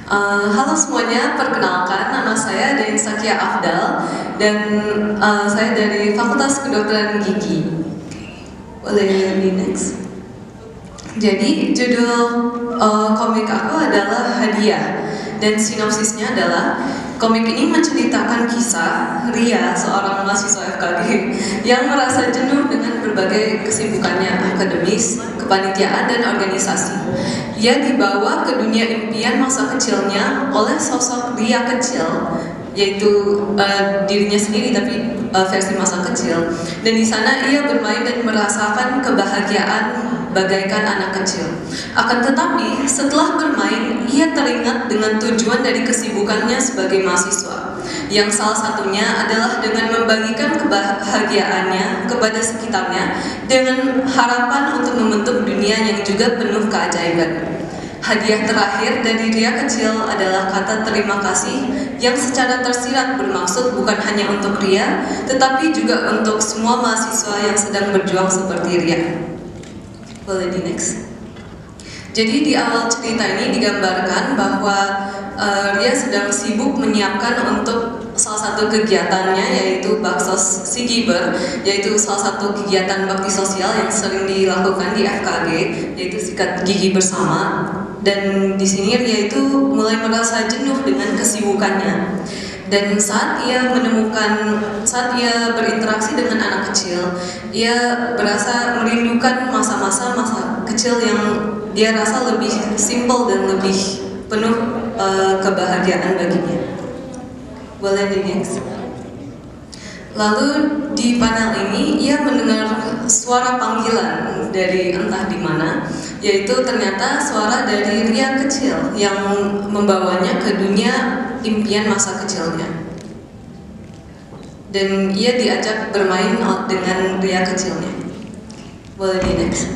Halo semuanya, perkenalkan nama saya Dain Sakia Afdal dan saya dari Fakultas Kedokteran Gigi. Boleh di next. Jadi judul komik aku adalah Hadiah dan sinopsisnya adalah komik ini menceritakan kisah Ria, seorang mahasiswa FKG yang merasa jenuh dengan berbagai kesibukannya akademis, kepanitiaan, dan organisasi. Ia dibawa ke dunia impian masa kecilnya oleh sosok Ria kecil, yaitu dirinya sendiri tapi versi masa kecil. Dan di sana ia bermain dan merasakan kebahagiaan bagaikan anak kecil. Akan tetapi setelah bermain ia teringat dengan tujuan dari kesibukannya sebagai mahasiswa, yang salah satunya adalah dengan membagikan kebahagiaannya kepada sekitarnya dengan harapan untuk membentuk dunia yang juga penuh keajaiban. Hadiah terakhir dari Ria kecil adalah kata terima kasih yang secara tersirat bermaksud bukan hanya untuk Ria, tetapi juga untuk semua mahasiswa yang sedang berjuang seperti Ria. Boleh di next. Jadi di awal cerita ini digambarkan bahwa Ria sedang sibuk menyiapkan untuk salah satu kegiatannya, yaitu Baksos Sigiber, yaitu salah satu kegiatan bakti sosial yang sering dilakukan di FKG, yaitu Sikat Gigi Bersama. Dan di sini Ria itu mulai merasa jenuh dengan kesibukannya. Dan saat ia berinteraksi dengan anak kecil, ia berasa merindukan masa-masa kecil yang dia rasa lebih simpel dan lebih penuh kebahagiaan baginya. Boleh di next. Lalu di panel ini ia mendengar suara panggilan dari entah di mana, yaitu ternyata suara dari Ria kecil yang membawanya ke dunia impian masa kecilnya. Dan ia diajak bermain dengan Ria kecilnya. Boleh di next.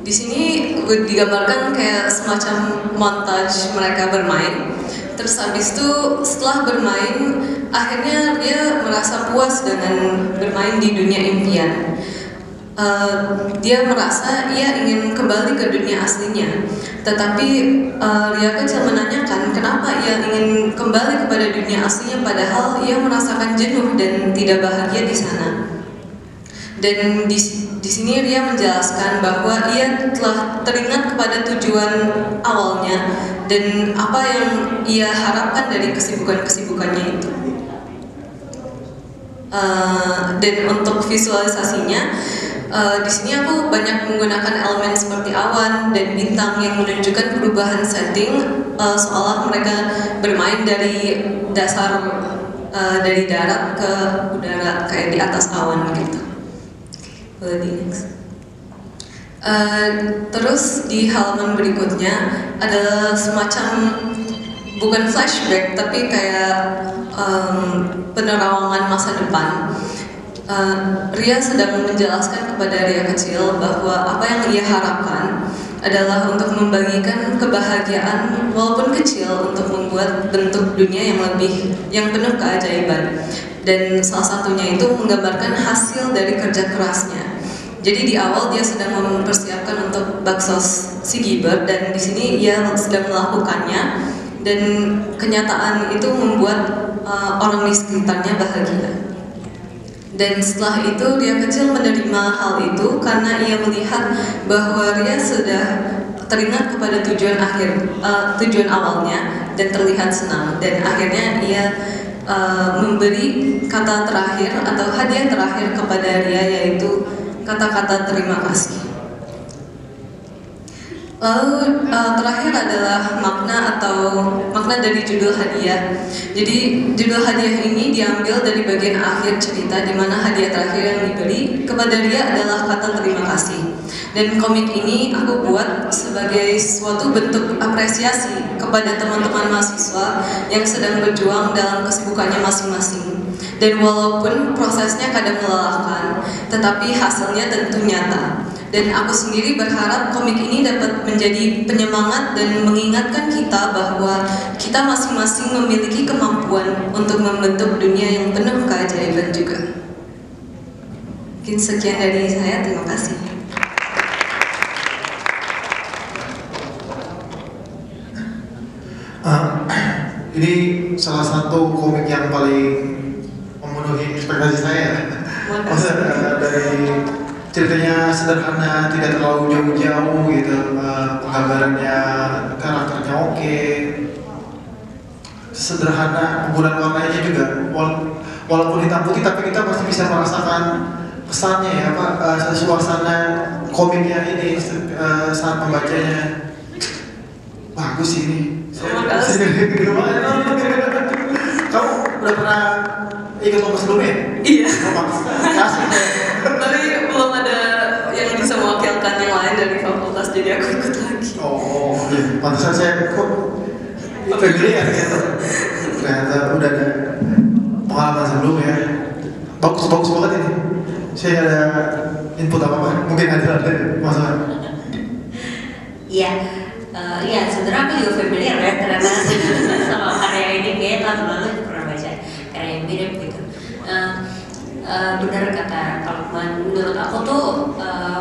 Di sini digambarkan kayak semacam montage mereka bermain. Terus habis itu setelah bermain, akhirnya dia merasa puas dengan bermain di dunia impian. Dia merasa ia ingin kembali ke dunia aslinya. Tetapi Ria kecil menanyakan kenapa ia ingin kembali kepada dunia aslinya padahal ia merasakan jenuh dan tidak bahagia di sana. Dan di sini Ria menjelaskan bahwa ia telah teringat kepada tujuan awalnya dan apa yang ia harapkan dari kesibukannya itu. Dan untuk visualisasinya, di sini aku banyak menggunakan elemen seperti awan dan bintang yang menunjukkan perubahan setting, seolah mereka bermain dari dasar dari darat ke udara kayak di atas awan gitu. Boleh di next. Terus di halaman berikutnya adalah semacam bukan flashback tapi kayak penerawangan masa depan. Ria sedang menjelaskan kepada Ria kecil bahwa apa yang ia harapkan adalah untuk membagikan kebahagiaan walaupun kecil untuk membuat bentuk dunia yang penuh keajaiban. Dan salah satunya itu menggambarkan hasil dari kerja kerasnya. Jadi di awal dia sedang mempersiapkan untuk Baksos Sigiber dan di sini ia sedang melakukannya dan kenyataan itu membuat orang di sekitarnya bahagia. Dan setelah itu Ria kecil menerima hal itu karena ia melihat bahwa Ria sudah teringat kepada tujuan awalnya dan terlihat senang. Dan akhirnya ia memberi kata terakhir atau hadiah terakhir kepada Ria, yaitu kata-kata terima kasih. Lalu terakhir adalah makna dari judul hadiah. Jadi judul hadiah ini diambil dari bagian akhir cerita di mana hadiah terakhir yang diberi kepada Ria adalah kata terima kasih. Dan komik ini aku buat sebagai suatu bentuk apresiasi kepada teman-teman mahasiswa yang sedang berjuang dalam kesibukannya masing-masing. Dan walaupun prosesnya kadang melelahkan, tetapi hasilnya tentu nyata. Dan aku sendiri berharap komik ini dapat menjadi penyemangat dan mengingatkan kita bahwa kita masing-masing memiliki kemampuan untuk membentuk dunia yang penuh keajaiban juga. Mungkin sekian dari saya, terima kasih. Uh, ini salah satu komik yang paling memenuhi ekspektasi saya. Maksudnya dari ceritanya sederhana, tidak terlalu jauh-jauh gitu, penggambarannya, karakternya oke, sederhana, penggunaan warnanya juga, walaupun hitam putih tapi kita masih bisa merasakan pesannya ya, suasana komiknya ini saat membacanya. Bagus sih ini. Kamu udah pernah ikut lomba sebelumnya? Iya. Kasih. Tapi belum ada yang bisa mewakilkan yang lain dari fakultas, jadi aku ikut lagi. Oh, iya. Pantesan saya kok familiar gitu. Ternyata udah ada pengalaman sebelumnya. Bagus banget ini. Saya ada input apa? Mungkin ada masalah. Iya. Iya, sebenarnya aku juga familiar ya ternyata sama karya ini, kayak tahun lalu pernah baca karya yang mirip gitu. Benar kata kalau menurut aku tuh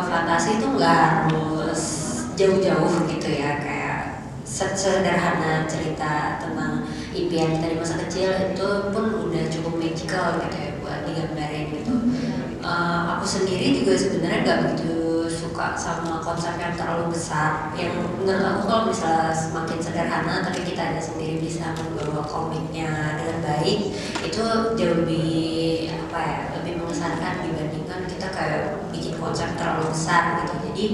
fantasi itu nggak harus jauh-jauh gitu ya, kayak sederhana cerita tentang impian kita di masa kecil itu pun udah cukup magical gitu ya buat digambarin gitu. Aku sendiri juga sebenarnya nggak begitu suka sama konsep yang terlalu besar. Yang menurut aku kalau misalnya semakin sederhana tapi kita ada sendiri bisa membawa komiknya dengan baik, itu jauh lebih lebih mengesankan dibandingkan kita kayak bikin konsep terlalu besar gitu. Jadi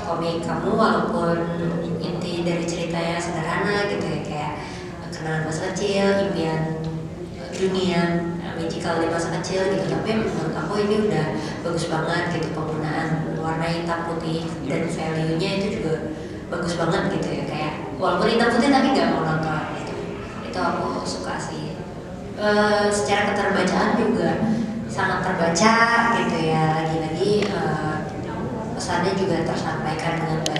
komik kamu walaupun inti dari ceritanya sederhana gitu ya, kayak kenangan masa kecil, impian dunia magical di masa kecil gitu, tapi menurut aku ini udah bagus banget gitu, penggunaan warna hitam putih dan value-nya itu juga bagus banget gitu ya, kayak walaupun hitam putih tapi nggak monoton gitu. Itu aku suka sih. Secara keterbacaan juga sangat terbaca gitu ya, lagi-lagi pesannya juga tersampaikan dengan baik.